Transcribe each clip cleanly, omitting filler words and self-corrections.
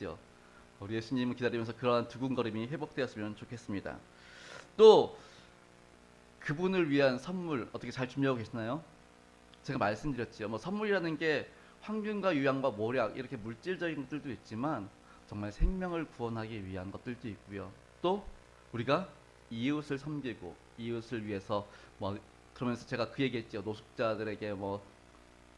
맞지요. 우리 예수님을 기다리면서 그러한 두근거림이 회복되었으면 좋겠습니다. 또 그분을 위한 선물 어떻게 잘 준비하고 계시나요? 제가 말씀드렸지요. 뭐 선물이라는 게 황금과 유황과 모략 이렇게 물질적인 것들도 있지만 정말 생명을 구원하기 위한 것들도 있고요. 또 우리가 이웃을 섬기고 이웃을 위해서 뭐 그러면서 제가 그 얘기했죠. 노숙자들에게 뭐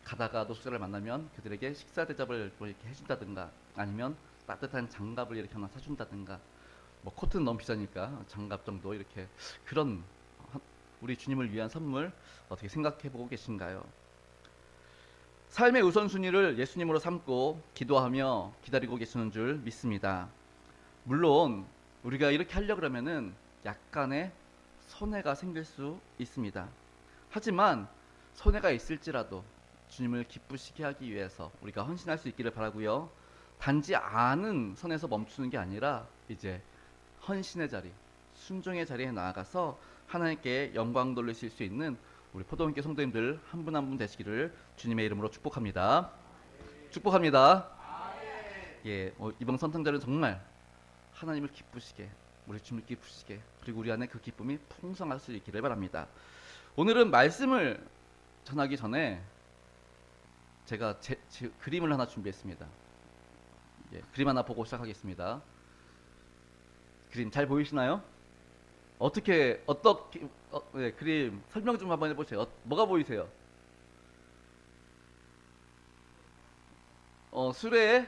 가다가 노숙자를 만나면 그들에게 식사 대접을 뭐 이렇게 해준다든가 아니면 따뜻한 장갑을 이렇게 하나 사준다든가 뭐 코트는 너무 비싸니까 장갑 정도 이렇게 그런 우리 주님을 위한 선물 어떻게 생각해 보고 계신가요? 삶의 우선순위를 예수님으로 삼고 기도하며 기다리고 계시는 줄 믿습니다. 물론 우리가 이렇게 하려고 그러면은 약간의 손해가 생길 수 있습니다. 하지만 손해가 있을지라도 주님을 기쁘시게 하기 위해서 우리가 헌신할 수 있기를 바라고요. 단지 아는 선에서 멈추는 게 아니라 이제 헌신의 자리, 순종의 자리에 나아가서 하나님께 영광 돌리실 수 있는 우리 포도원교 성도님들 한 분 한 분 되시기를 주님의 이름으로 축복합니다. 축복합니다. 예, 이번 선탕절은 정말 하나님을 기쁘시게, 우리 주님을 기쁘시게, 그리고 우리 안에 그 기쁨이 풍성할 수 있기를 바랍니다. 오늘은 말씀을 전하기 전에 제가 그림을 하나 준비했습니다. 예, 그림 하나 보고 시작하겠습니다. 그림 잘 보이시나요? 어떻게 네, 그림 설명 좀 한번 해보세요. 뭐가 보이세요? 수레에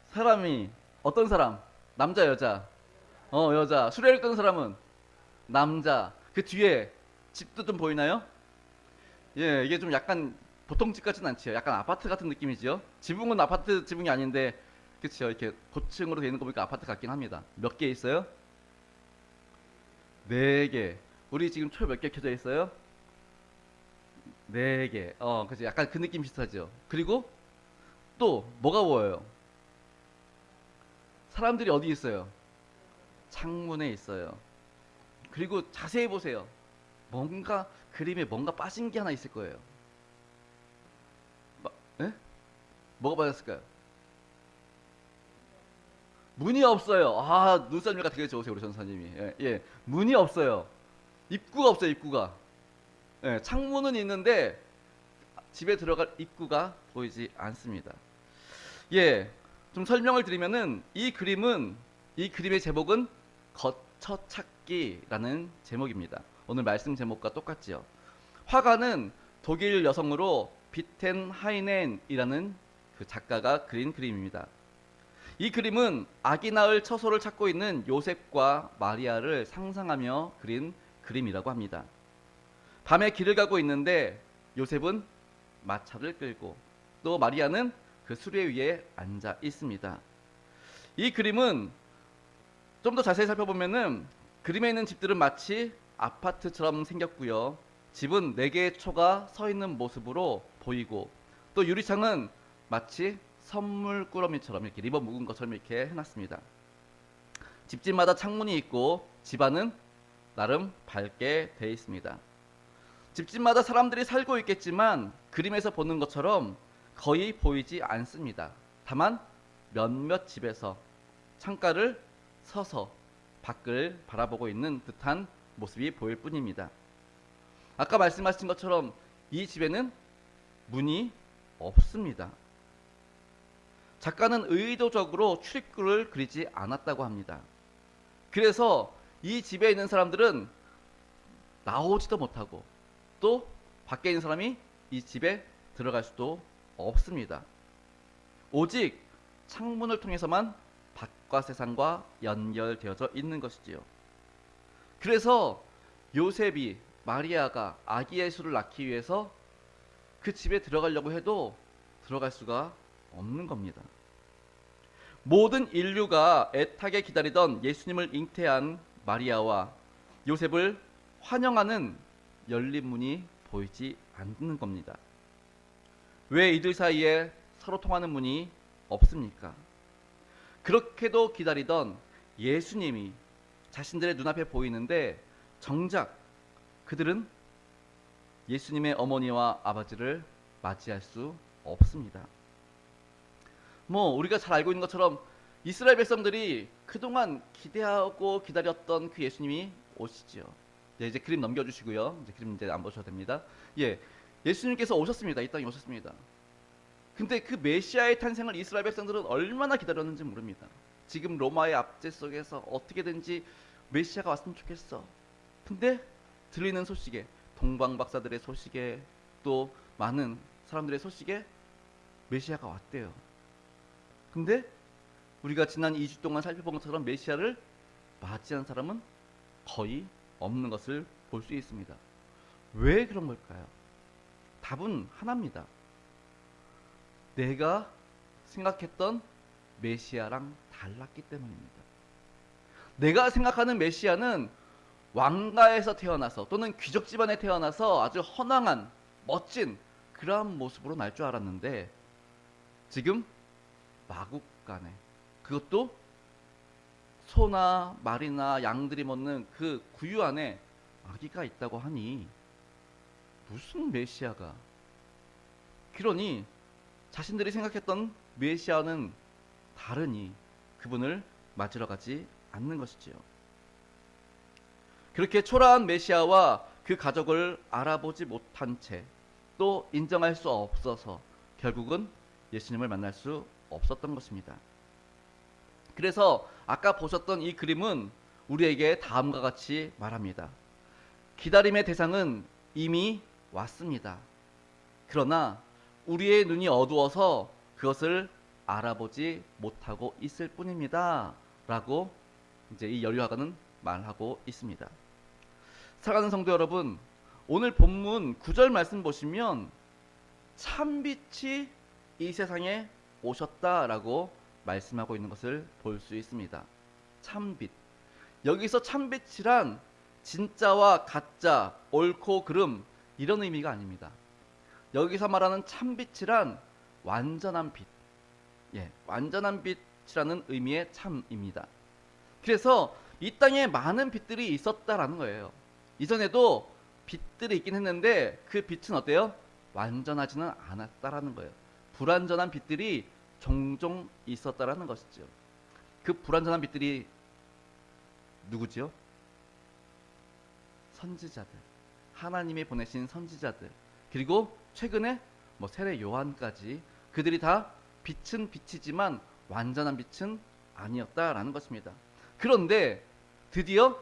사람이 어떤 사람? 남자 여자? 여자. 수레를 끄는 사람은 남자. 그 뒤에 집도 좀 보이나요? 예, 이게 좀 약간 보통 집 같진 않지요. 약간 아파트 같은 느낌이지요. 지붕은 아파트 지붕이 아닌데, 그렇죠. 이렇게 고층으로 되어 있는 거 보니까 아파트 같긴 합니다. 몇 개 있어요? 네 개. 우리 지금 초 몇 개 켜져 있어요? 네 개. 그죠. 약간 그 느낌 비슷하죠. 그리고 또 뭐가 보여요? 사람들이 어디 있어요? 창문에 있어요. 그리고 자세히 보세요. 뭔가 그림에 뭔가 빠진 게 하나 있을 거예요. 예? 뭐가 빠졌을까요? 문이 없어요. 아, 눈썰미가 되게 좋으세요, 우리 전사님이. 예, 예. 문이 없어요. 입구가 없어요, 입구가. 예, 창문은 있는데 집에 들어갈 입구가 보이지 않습니다. 예, 좀 설명을 드리면은 이 그림의 제목은 거처찾기라는 제목입니다. 오늘 말씀 제목과 똑같지요. 화가는 독일 여성으로 비텐 하이넨이라는 그 작가가 그린 그림입니다. 이 그림은 아기 낳을 처소를 찾고 있는 요셉과 마리아를 상상하며 그린 그림이라고 합니다. 밤에 길을 가고 있는데 요셉은 마차를 끌고 또 마리아는 그 수레 위에 앉아 있습니다. 이 그림은 좀 더 자세히 살펴보면은 그림에 있는 집들은 마치 아파트처럼 생겼고요. 집은 4개의 초가 서 있는 모습으로 보이고 또 유리창은 마치 선물 꾸러미처럼 이렇게 리본 묶은 것처럼 이렇게 해놨습니다. 집집마다 창문이 있고 집안은 나름 밝게 되어 있습니다. 집집마다 사람들이 살고 있겠지만 그림에서 보는 것처럼 거의 보이지 않습니다. 다만 몇몇 집에서 창가를 서서 밖을 바라보고 있는 듯한 모습이 보일 뿐입니다. 아까 말씀하신 것처럼 이 집에는 문이 없습니다. 작가는 의도적으로 출입구를 그리지 않았다고 합니다. 그래서 이 집에 있는 사람들은 나오지도 못하고 또 밖에 있는 사람이 이 집에 들어갈 수도 없습니다. 오직 창문을 통해서만 밖과 세상과 연결되어져 있는 것이지요. 그래서 요셉이 마리아가 아기 예수를 낳기 위해서 그 집에 들어가려고 해도 들어갈 수가 없는 겁니다. 모든 인류가 애타게 기다리던 예수님을 잉태한 마리아와 요셉을 환영하는 열린 문이 보이지 않는 겁니다. 왜 이들 사이에 서로 통하는 문이 없습니까? 그렇게도 기다리던 예수님이 자신들의 눈앞에 보이는데 정작 그들은 예수님의 어머니와 아버지를 맞이할 수 없습니다. 뭐 우리가 잘 알고 있는 것처럼 이스라엘 백성들이 그동안 기대하고 기다렸던 그 예수님이 오시지요. 예, 이제 그림 넘겨주시고요. 이제 그림 이제 안 보셔도 됩니다. 예, 예수님께서 오셨습니다. 이 땅에 오셨습니다. 근데 그 메시아의 탄생을 이스라엘 백성들은 얼마나 기다렸는지 모릅니다. 지금 로마의 압제 속에서 어떻게든지 메시아가 왔으면 좋겠어. 근데 들리는 소식에, 동방 박사들의 소식에, 또 많은 사람들의 소식에 메시아가 왔대요. 근데 우리가 지난 2주 동안 살펴본 것처럼 메시아를 맞이한 사람은 거의 없는 것을 볼 수 있습니다. 왜 그런 걸까요? 답은 하나입니다. 내가 생각했던 메시아랑 달랐기 때문입니다. 내가 생각하는 메시아는 왕가에서 태어나서 또는 귀족 집안에 태어나서 아주 허망한 멋진 그러한 모습으로 날 줄 알았는데 지금 마국간에, 그것도 소나 말이나 양들이 먹는 그 구유 안에 아기가 있다고 하니 무슨 메시아가, 그러니 자신들이 생각했던 메시아는 다르니 그분을 맞으러 가지 않는 것이지요. 그렇게 초라한 메시아와 그 가족을 알아보지 못한 채 또 인정할 수 없어서 결국은 예수님을 만날 수 없었던 것입니다. 그래서 아까 보셨던 이 그림은 우리에게 다음과 같이 말합니다. 기다림의 대상은 이미 왔습니다. 그러나 우리의 눈이 어두워서 그것을 알아보지 못하고 있을 뿐입니다. 라고 이제 이 열유아가는 말하고 있습니다. 사랑하는 성도 여러분, 오늘 본문 9절 말씀 보시면 참빛이 이 세상에 오셨다라고 말씀하고 있는 것을 볼 수 있습니다. 참빛. 여기서 참빛이란 진짜와 가짜, 옳고 그름 이런 의미가 아닙니다. 여기서 말하는 참빛이란 완전한 빛. 예, 완전한 빛이라는 의미의 참입니다. 그래서 이 땅에 많은 빛들이 있었다라는 거예요. 이전에도 빛들이 있긴 했는데 그 빛은 어때요? 완전하지는 않았다라는 거예요. 불완전한 빛들이 종종 있었다라는 것이죠. 그 불완전한 빛들이 누구지요? 선지자들, 하나님이 보내신 선지자들, 그리고 최근에 세례 요한까지, 그들이 다 빛은 빛이지만 완전한 빛은 아니었다라는 것입니다. 그런데 드디어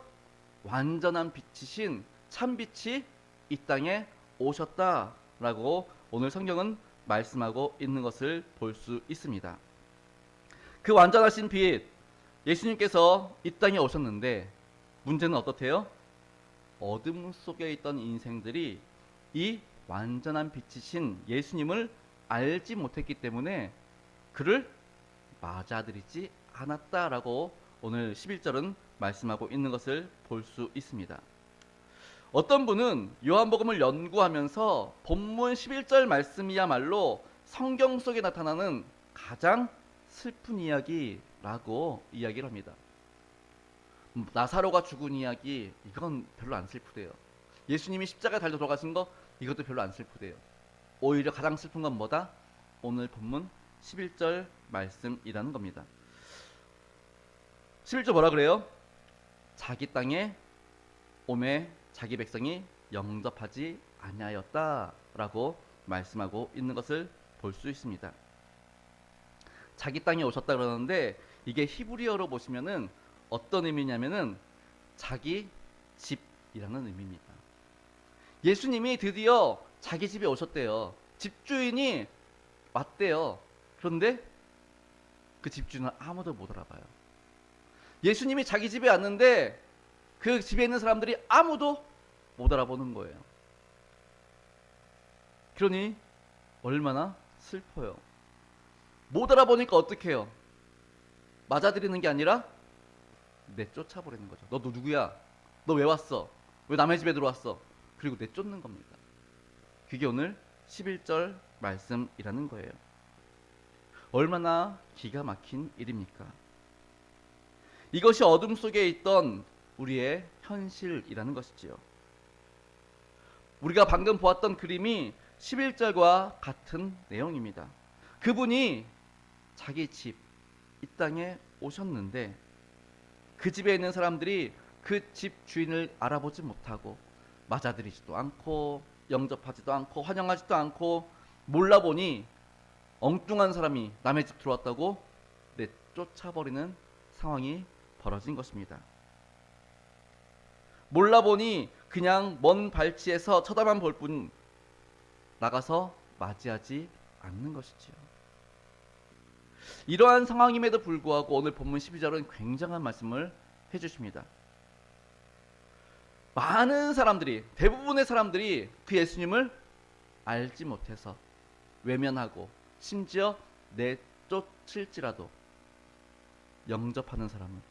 완전한 빛이신 참빛이 이 땅에 오셨다라고 오늘 성경은 말씀하고 있는 것을 볼 수 있습니다. 그 완전하신 빛, 예수님께서 이 땅에 오셨는데 문제는 어떻대요? 어둠 속에 있던 인생들이 이 완전한 빛이신 예수님을 알지 못했기 때문에 그를 맞아들이지 않았다라고 오늘 11절은 말씀하고 있는 것을 볼 수 있습니다. 어떤 분은 요한복음을 연구하면서 본문 11절 말씀이야말로 성경 속에 나타나는 가장 슬픈 이야기라고 이야기를 합니다. 나사로가 죽은 이야기, 이건 별로 안 슬프대요. 예수님이 십자가에 달려 돌아가신 거, 이것도 별로 안 슬프대요. 오히려 가장 슬픈 건 뭐다? 오늘 본문 11절 말씀이라는 겁니다. 11절 뭐라 그래요? 자기 땅에 오매 자기 백성이 영접하지 아니하였다라고 말씀하고 있는 것을 볼 수 있습니다. 자기 땅에 오셨다 그러는데 이게 히브리어로 보시면은 어떤 의미냐면은 자기 집이라는 의미입니다. 예수님이 드디어 자기 집에 오셨대요. 집주인이 왔대요. 그런데 그 집주인은 아무도 못 알아봐요. 예수님이 자기 집에 왔는데 그 집에 있는 사람들이 아무도 못 알아보는 거예요. 그러니 얼마나 슬퍼요. 못 알아보니까 어떻게 해요? 맞아들이는 게 아니라 내쫓아버리는 거죠. 너 누구야? 너 왜 왔어? 왜 남의 집에 들어왔어? 그리고 내쫓는 겁니다. 그게 오늘 11절 말씀이라는 거예요. 얼마나 기가 막힌 일입니까? 이것이 어둠 속에 있던 우리의 현실이라는 것이지요. 우리가 방금 보았던 그림이 11절과 같은 내용입니다. 그분이 자기 집, 이 땅에 오셨는데 그 집에 있는 사람들이 그 집 주인을 알아보지 못하고 맞아들이지도 않고 영접하지도 않고 환영하지도 않고 몰라보니 엉뚱한 사람이 남의 집 들어왔다고 내쫓아버리는 상황이 벌어진 것입니다. 몰라보니 그냥 먼 발치에서 쳐다만 볼 뿐 나가서 맞이하지 않는 것이지요. 이러한 상황임에도 불구하고 오늘 본문 12절은 굉장한 말씀을 해주십니다. 많은 사람들이, 대부분의 사람들이 그 예수님을 알지 못해서 외면하고 심지어 내쫓을지라도 영접하는 사람은,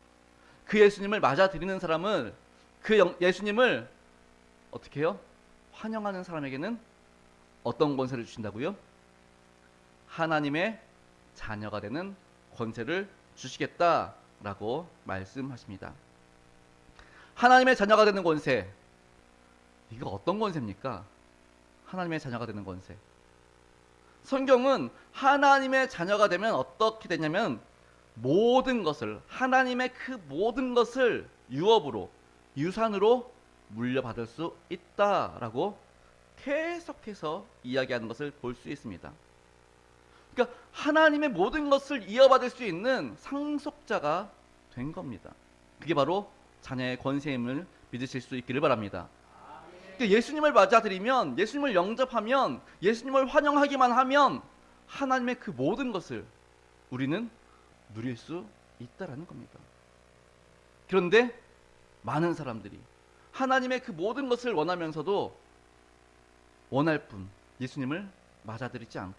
그 예수님을 맞아들이는 사람은 그 예수님을 어떻게 해요? 환영하는 사람에게는 어떤 권세를 주신다고요? 하나님의 자녀가 되는 권세를 주시겠다라고 말씀하십니다. 하나님의 자녀가 되는 권세, 이거 어떤 권세입니까? 하나님의 자녀가 되는 권세. 성경은 하나님의 자녀가 되면 어떻게 되냐면 모든 것을, 하나님의 그 모든 것을 유업으로, 유산으로 물려받을 수 있다라고 계속해서 이야기하는 것을 볼 수 있습니다. 그러니까 하나님의 모든 것을 이어받을 수 있는 상속자가 된 겁니다. 그게 바로 자녀의 권세임을 믿으실 수 있기를 바랍니다. 그러니까 예수님을 맞아들이면, 예수님을 영접하면, 예수님을 환영하기만 하면 하나님의 그 모든 것을 우리는 누릴 수 있다라는 겁니다. 그런데 많은 사람들이 하나님의 그 모든 것을 원하면서도 원할 뿐 예수님을 맞아들이지 않고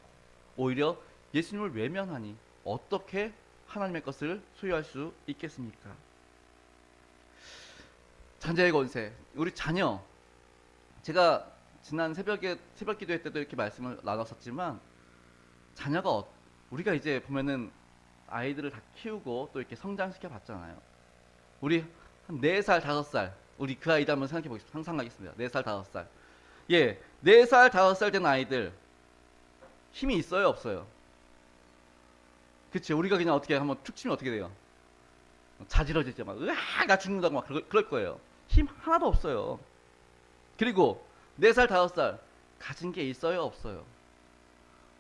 오히려 예수님을 외면하니 어떻게 하나님의 것을 소유할 수 있겠습니까? 자녀의 권세, 우리 자녀, 제가 지난 새벽 기도회 때도 이렇게 말씀을 나눴었지만 자녀가 우리가 이제 보면은 아이들을 다 키우고 또 이렇게 성장시켜 봤잖아요. 우리 한 4살, 5살, 우리 그 아이들 한번 생각해 보겠습니다. 상상하겠습니다. 4살, 5살. 예, 4살, 5살 된 아이들 힘이 있어요, 없어요? 그치? 우리가 그냥 어떻게 한번 툭 치면 어떻게 돼요? 자지러지죠. 막 으아, 나 죽는다고 막 그럴 거예요. 힘 하나도 없어요. 그리고 4살, 5살 가진 게 있어요, 없어요?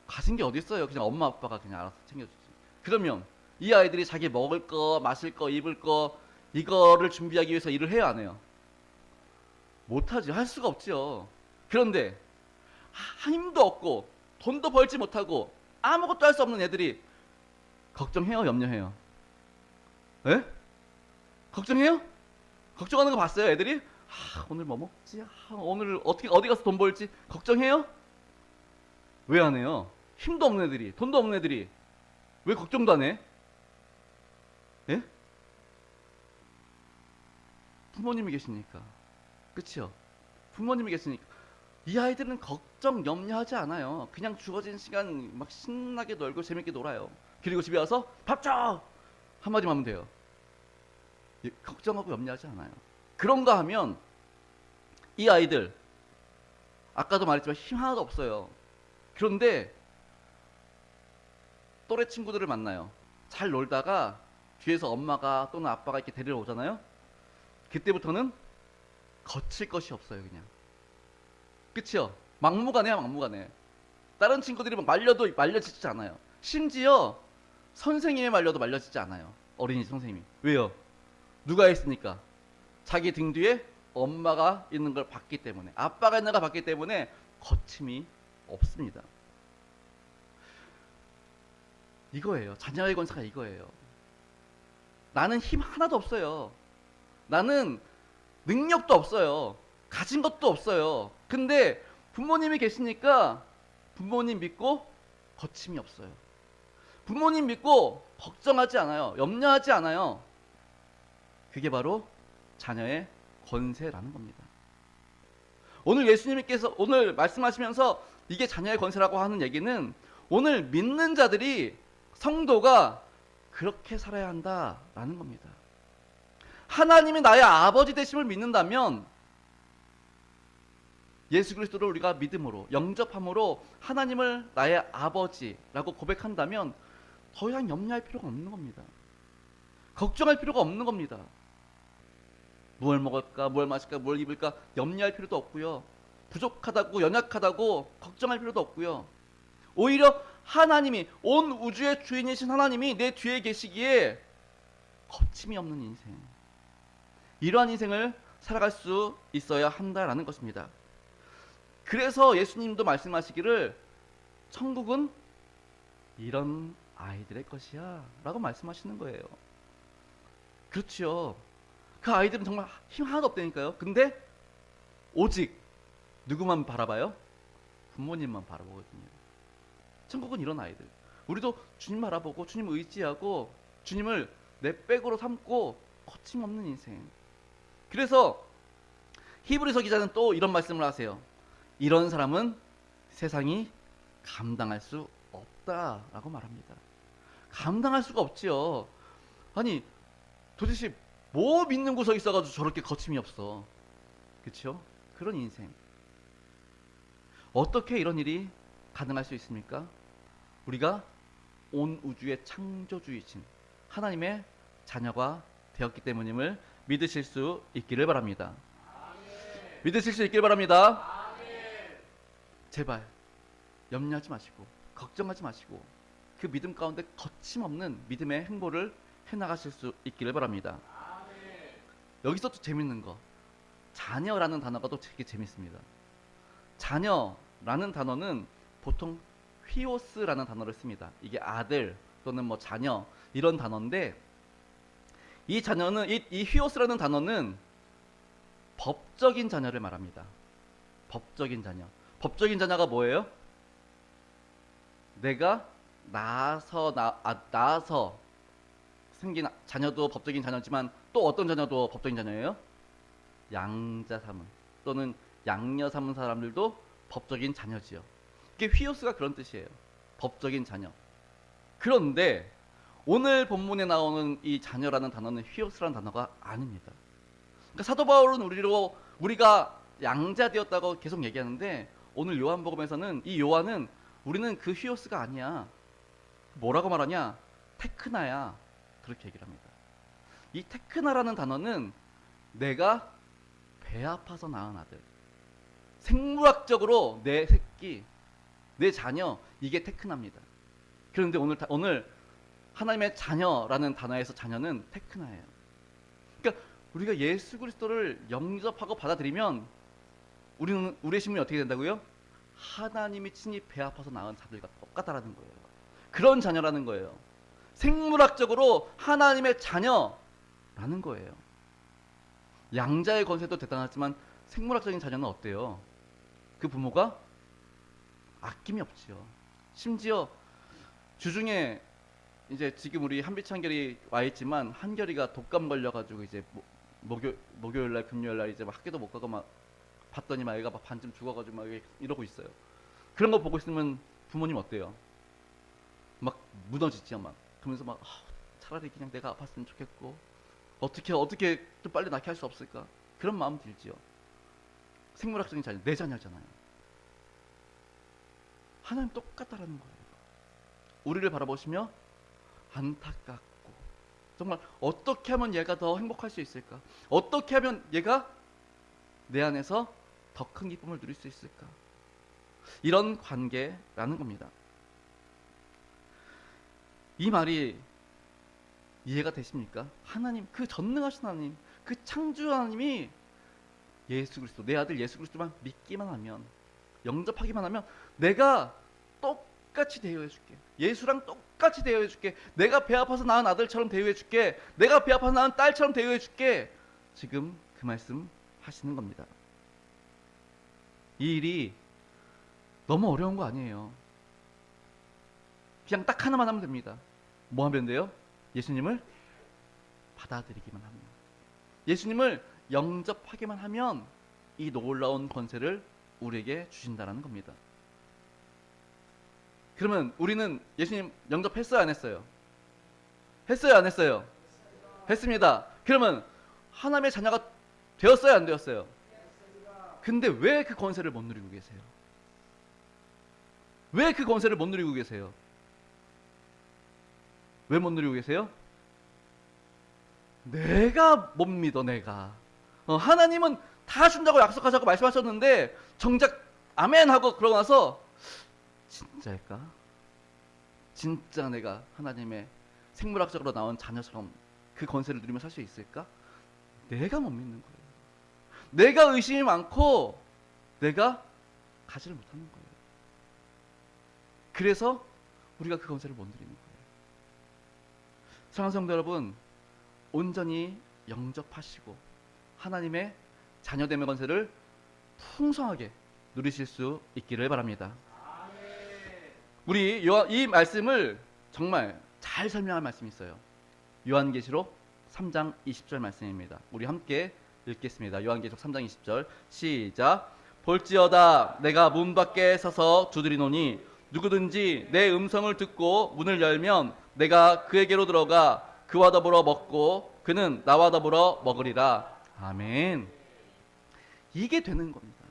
가진 게 어디 있어요? 그냥 엄마 아빠가 그냥 알아서 챙겨주지. 그러면 이 아이들이 자기 먹을 거, 마실 거, 입을 거 이거를 준비하기 위해서 일을 해요, 안 해요? 못하지. 할 수가 없지요. 그런데 힘도 없고 돈도 벌지 못하고 아무것도 할 수 없는 애들이 걱정해요, 염려해요? 예? 걱정해요? 걱정하는 거 봤어요, 애들이? 오늘 뭐 먹지? 오늘 어디 가서 돈 벌지? 걱정해요? 왜 안 해요? 힘도 없는 애들이, 돈도 없는 애들이 왜 걱정도 안 해? 예? 부모님이 계시니까. 그치요? 부모님이 계시니까. 이 아이들은 걱정, 염려하지 않아요. 그냥 주어진 시간 막 신나게 놀고 재밌게 놀아요. 그리고 집에 와서 밥 줘! 한마디만 하면 돼요. 걱정하고 염려하지 않아요. 그런가 하면 이 아이들 아까도 말했지만 힘 하나도 없어요. 그런데 또래 친구들을 만나요. 잘 놀다가 뒤에서 엄마가 또는 아빠가 이렇게 데리러 오잖아요. 그때부터는 거칠 것이 없어요, 그냥. 그치요? 막무가내야, 막무가내. 다른 친구들이 막 말려도 말려지지 않아요. 심지어 선생님이 말려도 말려지지 않아요. 어린이 선생님이. 왜요? 누가 있으니까? 자기 등 뒤에 엄마가 있는 걸 봤기 때문에, 아빠가 있는 걸 봤기 때문에 거침이 없습니다. 이거예요. 자녀의 권세가 이거예요. 나는 힘 하나도 없어요. 나는 능력도 없어요. 가진 것도 없어요. 근데 부모님이 계시니까 부모님 믿고 거침이 없어요. 부모님 믿고 걱정하지 않아요. 염려하지 않아요. 그게 바로 자녀의 권세라는 겁니다. 오늘 예수님께서 오늘 말씀하시면서 이게 자녀의 권세라고 하는 얘기는 오늘 믿는 자들이, 성도가 그렇게 살아야 한다라는 겁니다. 하나님이 나의 아버지 되심을 믿는다면, 예수 그리스도를 우리가 믿음으로 영접함으로 하나님을 나의 아버지라고 고백한다면 더 이상 염려할 필요가 없는 겁니다. 걱정할 필요가 없는 겁니다. 뭘 먹을까, 뭘 마실까, 뭘 입을까 염려할 필요도 없고요. 부족하다고, 연약하다고 걱정할 필요도 없고요. 오히려 하나님이, 온 우주의 주인이신 하나님이 내 뒤에 계시기에 거침이 없는 인생, 이러한 인생을 살아갈 수 있어야 한다라는 것입니다. 그래서 예수님도 말씀하시기를 천국은 이런 아이들의 것이야 라고 말씀하시는 거예요. 그렇죠. 그 아이들은 정말 힘 하나도 없다니까요. 근데 오직 누구만 바라봐요? 부모님만 바라보거든요. 천국은 이런 아이들. 우리도 주님 바라보고 주님 의지하고 주님을 내 백으로 삼고 거침없는 인생. 그래서 히브리서 기자는 또 이런 말씀을 하세요. 이런 사람은 세상이 감당할 수 없다라고 말합니다. 감당할 수가 없지요. 아니 도대체 뭐 믿는 구석이 있어가지고 저렇게 거침이 없어. 그렇죠? 그런 인생. 어떻게 이런 일이 가능할 수 있습니까? 우리가 온 우주의 창조주이신 하나님의 자녀가 되었기 때문임을 믿으실 수 있기를 바랍니다. 아멘. 믿으실 수 있기를 바랍니다. 아멘. 제발 염려하지 마시고 걱정하지 마시고 그 믿음 가운데 거침없는 믿음의 행보를 해나가실 수 있기를 바랍니다. 아멘. 여기서 또 재밌는 거, 자녀라는 단어가 또 되게 재밌습니다. 자녀라는 단어는 보통 휘오스라는 단어를 씁니다. 이게 아들 또는 뭐 자녀 이런 단어인데, 이 자녀는 이 휘오스라는 단어는 법적인 자녀를 말합니다. 법적인 자녀. 법적인 자녀가 뭐예요? 내가 낳아서 생긴 자녀도 법적인 자녀지만 또 어떤 자녀도 법적인 자녀예요? 양자 삼은 또는 양녀 삼은 사람들도 법적인 자녀지요. 이게 휘오스가 그런 뜻이에요. 법적인 자녀. 그런데 오늘 본문에 나오는 이 자녀라는 단어는 휘오스라는 단어가 아닙니다. 그러니까 사도 바울은 우리가 양자되었다고 계속 얘기하는데, 오늘 요한복음에서는 이 요한은 우리는 그 휘오스가 아니야. 뭐라고 말하냐? 테크나야. 그렇게 얘기를 합니다. 이 테크나라는 단어는 내가 배 아파서 낳은 아들, 생물학적으로 내 새끼, 내 자녀, 이게 테크나입니다. 그런데 오늘 하나님의 자녀라는 단어에서 자녀는 테크나예요. 그러니까 우리가 예수 그리스도를 영접하고 받아들이면 우리의 신분이 어떻게 된다고요? 하나님이 친히 배 아파서 낳은 자들과 똑같다라는 거예요. 그런 자녀라는 거예요. 생물학적으로 하나님의 자녀라는 거예요. 양자의 권세도 대단하지만 생물학적인 자녀는 어때요? 그 부모가 아낌이 없지요. 심지어 주중에 이제 지금 우리 한빛 한결이 와 있지만, 한결이가 독감 걸려가지고 이제 목요일 날 금요일 날 이제 막 학교도 못 가고 막 봤더니 막 애가 막 반쯤 죽어가지고 막 이러고 있어요. 그런 거 보고 있으면 부모님 어때요? 막 무너지죠. 막 그러면서 막 차라리 그냥 내가 아팠으면 좋겠고 어떻게 좀 빨리 낫게 할 수 없을까, 그런 마음 들지요. 생물학적인 자녀, 내 자녀잖아요. 하나님 똑같다라는 거예요. 우리를 바라보시며 안타깝고, 정말 어떻게 하면 얘가 더 행복할 수 있을까, 어떻게 하면 얘가 내 안에서 더 큰 기쁨을 누릴 수 있을까, 이런 관계라는 겁니다. 이 말이 이해가 되십니까? 하나님, 그 전능하신 하나님, 그 창조 하나님이 예수 그리스도, 내 아들 예수 그리스도만 믿기만 하면, 영접하기만 하면 내가 똑같이 대우해 줄게. 예수랑 똑같이 대우해 줄게. 내가 배 아파서 낳은 아들처럼 대우해 줄게. 내가 배 아파서 낳은 딸처럼 대우해 줄게. 지금 그 말씀 하시는 겁니다. 이 일이 너무 어려운 거 아니에요. 그냥 딱 하나만 하면 됩니다. 뭐 하면 돼요? 예수님을 받아들이기만 하면, 예수님을 영접하기만 하면 이 놀라운 권세를 우리에게 주신다라는 겁니다. 그러면 우리는 예수님 영접했어요, 안 했어요? 했어요, 안 했어요? 했습니다. 그러면 하나님의 자녀가 되었어요, 안 되었어요? 근데 왜 그 권세를 못 누리고 계세요? 왜 그 권세를 못 누리고 계세요? 왜 못 누리고 계세요? 내가 못 믿어, 내가. 하나님은 다 준다고 약속하자고 말씀하셨는데 정작 아멘 하고 그러고 나서 진짜일까? 진짜 내가 하나님의 생물학적으로 나온 자녀처럼 그 권세를 누리며 살 수 있을까? 내가 못 믿는 거예요. 내가 의심이 많고 내가 가지를 못하는 거예요. 그래서 우리가 그 권세를 못 누리는 거예요. 사랑하는 성도 여러분, 온전히 영접하시고 하나님의 자녀됨의 권세를 풍성하게 누리실 수 있기를 바랍니다. 우리 이 말씀을 정말 잘 설명할 말씀이 있어요. 요한계시록 3장 20절 말씀입니다. 우리 함께 읽겠습니다. 요한계시록 3장 20절 시작. 볼지어다 내가 문 밖에 서서 두드리노니 누구든지 내 음성을 듣고 문을 열면 내가 그에게로 들어가 그와 더불어 먹고 그는 나와 더불어 먹으리라. 아멘. 이게 되는 겁니다.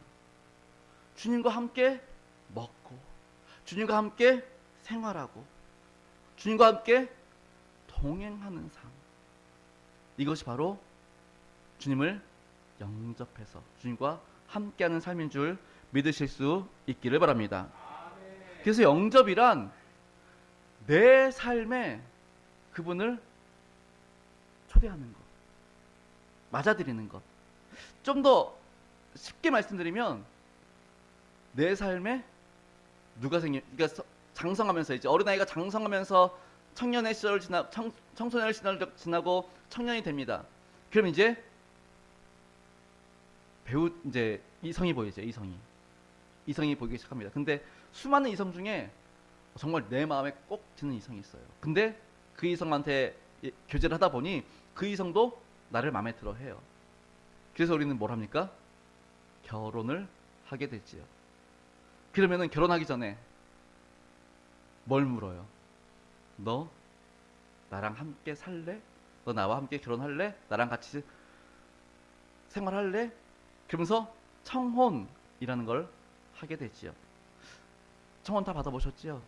주님과 함께 먹고 주님과 함께 생활하고 주님과 함께 동행하는 삶. 이것이 바로 주님을 영접해서 주님과 함께하는 삶인 줄 믿으실 수 있기를 바랍니다. 그래서 영접이란 내 삶에 그분을 초대하는 것, 맞아들이는 것. 좀 더 쉽게 말씀드리면 내 삶에 누가 그러니까 장성하면서 이제 어린아이가 장성하면서 청년의 시절을 청소년의 시절을 지나고 청년이 됩니다. 그럼 이제 이제 이성이 보이죠. 이성이 보이기 시작합니다. 근데 수많은 이성 중에 정말 내 마음에 꼭 드는 이성이 있어요. 근데 그 이성한테 교제를 하다 보니 그 이성도 나를 마음에 들어 해요. 그래서 우리는 뭘 합니까? 결혼을 하게 되지요. 그러면은 결혼하기 전에 뭘 물어요? 너 나랑 함께 살래? 너 나와 함께 결혼할래? 나랑 같이 생활할래? 그러면서 청혼이라는 걸 하게 되지요. 청혼 다 받아보셨지요?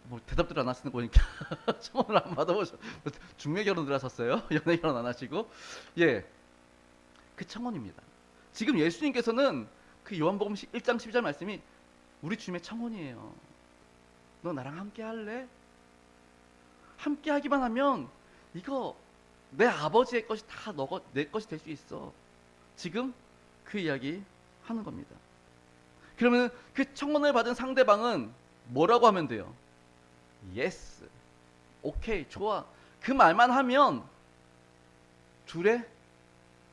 뭐 대답들 안 하시는 거 보니까 청혼을 안 받아보셨. 중매 결혼을 하셨어요? 연애 결혼 안 하시고? 예, 그 청혼입니다. 지금 예수님께서는 그 요한복음 1장 12절 말씀이 우리 주님의 청혼이에요. 너 나랑 함께 할래? 함께 하기만 하면 이거 내 아버지의 것이 다 내 것이 될 수 있어. 지금 그 이야기 하는 겁니다. 그러면 그 청혼을 받은 상대방은 뭐라고 하면 돼요? 예스, 오케이, 좋아. 그 말만 하면 둘의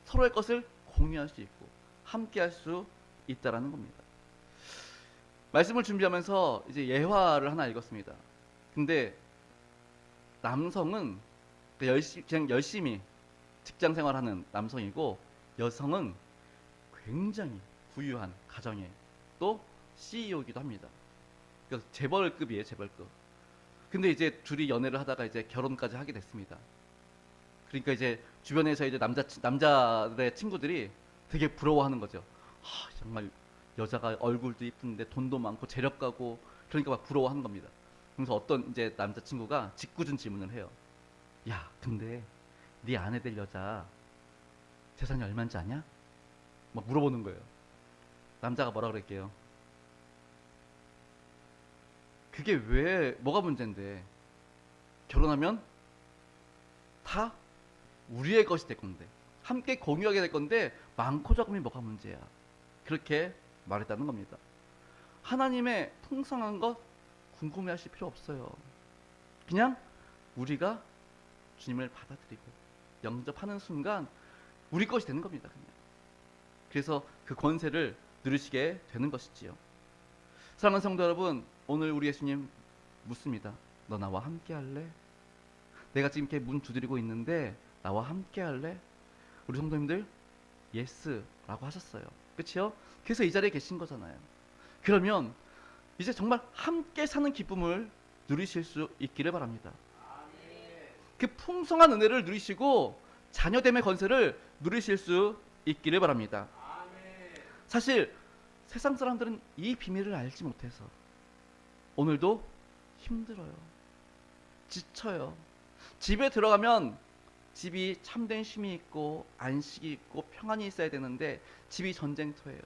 서로의 것을 공유할 수 있고 함께 할 수 있다라는 겁니다. 말씀을 준비하면서 이제 예화를 하나 읽었습니다. 근데 남성은 그냥 열심히 직장 생활하는 남성이고 여성은 굉장히 부유한 가정의 또 CEO이기도 합니다. 그래서 재벌급이에요, 재벌급. 근데 이제 둘이 연애를 하다가 이제 결혼까지 하게 됐습니다. 그러니까 이제 주변에서 이제 남자들의 친구들이 되게 부러워하는 거죠. 정말 여자가 얼굴도 이쁜데 돈도 많고 재력가고 그러니까 막 부러워하는 겁니다. 그래서 어떤 이제 남자친구가 짓궂은 질문을 해요. 야, 근데 네 아내 될 여자 재산이 얼마인지 아냐? 막 물어보는 거예요. 남자가 뭐라 그럴게요? 그게 왜 뭐가 문제인데? 결혼하면 다 우리의 것이 될 건데 함께 공유하게 될 건데 많고 적음이 뭐가 문제야? 그렇게 말했다는 겁니다. 하나님의 풍성한 것 궁금해하실 필요 없어요. 그냥 우리가 주님을 받아들이고 영접하는 순간 우리 것이 되는 겁니다. 그냥. 그래서 그 권세를 누리시게 되는 것이지요. 사랑하는 성도 여러분, 오늘 우리 예수님 묻습니다. 너 나와 함께 할래? 내가 지금 이렇게 문 두드리고 있는데 나와 함께 할래? 우리 성도님들 예스라고 하셨어요. 그렇죠? 그래서 이 자리에 계신 거잖아요. 그러면 이제 정말 함께 사는 기쁨을 누리실 수 있기를 바랍니다. 그 풍성한 은혜를 누리시고 자녀됨의 권세를 누리실 수 있기를 바랍니다. 사실 세상 사람들은 이 비밀을 알지 못해서 오늘도 힘들어요. 지쳐요. 집에 들어가면 집이 참된 쉼이 있고 안식이 있고 평안이 있어야 되는데 집이 전쟁터예요.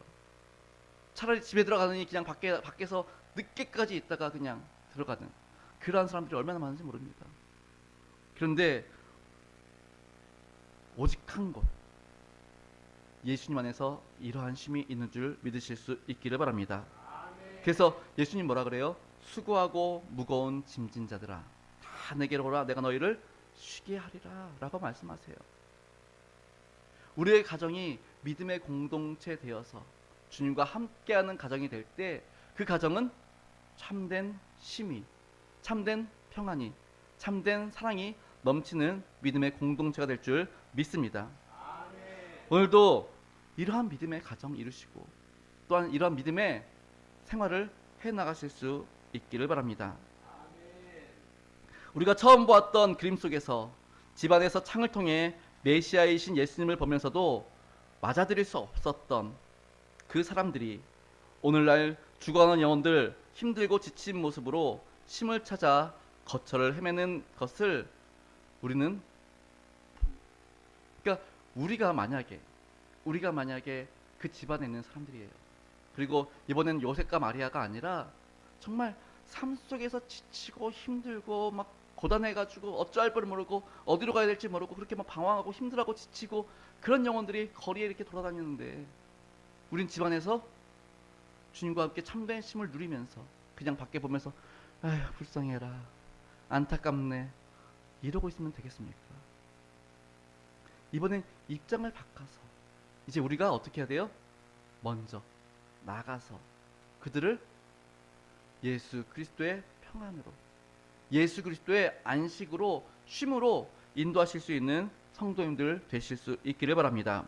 차라리 집에 들어가느니 그냥 밖에서 늦게까지 있다가 그냥 들어가는 그러한 사람들이 얼마나 많은지 모릅니다. 그런데 오직 한 곳, 예수님 안에서 이러한 쉼이 있는 줄 믿으실 수 있기를 바랍니다. 그래서 예수님 뭐라 그래요? 수고하고 무거운 짐진 자들아 다 내게로 오라 내가 너희를 쉬게 하리라 라고 말씀하세요. 우리의 가정이 믿음의 공동체 되어서 주님과 함께하는 가정이 될 때 그 가정은 참된 쉼이, 참된 평안이, 참된 사랑이 넘치는 믿음의 공동체가 될 줄 믿습니다. 오늘도 이러한 믿음의 가정 이루시고 또한 이러한 믿음의 생활을 해나가실 수 있기를 바랍니다. 우리가 처음 보았던 그림 속에서 집안에서 창을 통해 메시아이신 예수님을 보면서도 맞아들일 수 없었던 그 사람들이 오늘날 죽어가는 영혼들 힘들고 지친 모습으로 쉼을 찾아 거처를 헤매는 것을 우리는 그러니까 우리가 만약에 그 집안에 있는 사람들이에요. 그리고 이번엔 요셉과 마리아가 아니라 정말 삶 속에서 지치고 힘들고 막 고단해가지고 어찌할 바를 모르고 어디로 가야 될지 모르고 그렇게 막 방황하고 힘들어하고 지치고 그런 영혼들이 거리에 이렇게 돌아다니는데 우린 집안에서 주님과 함께 참된 쉼을 누리면서 그냥 밖에 보면서 아휴 불쌍해라 안타깝네 이러고 있으면 되겠습니까? 이번엔 입장을 바꿔서 이제 우리가 어떻게 해야 돼요? 먼저 나가서 그들을 예수 그리스도의 평안으로 예수 그리스도의 안식으로 쉼으로 인도하실 수 있는 성도님들 되실 수 있기를 바랍니다.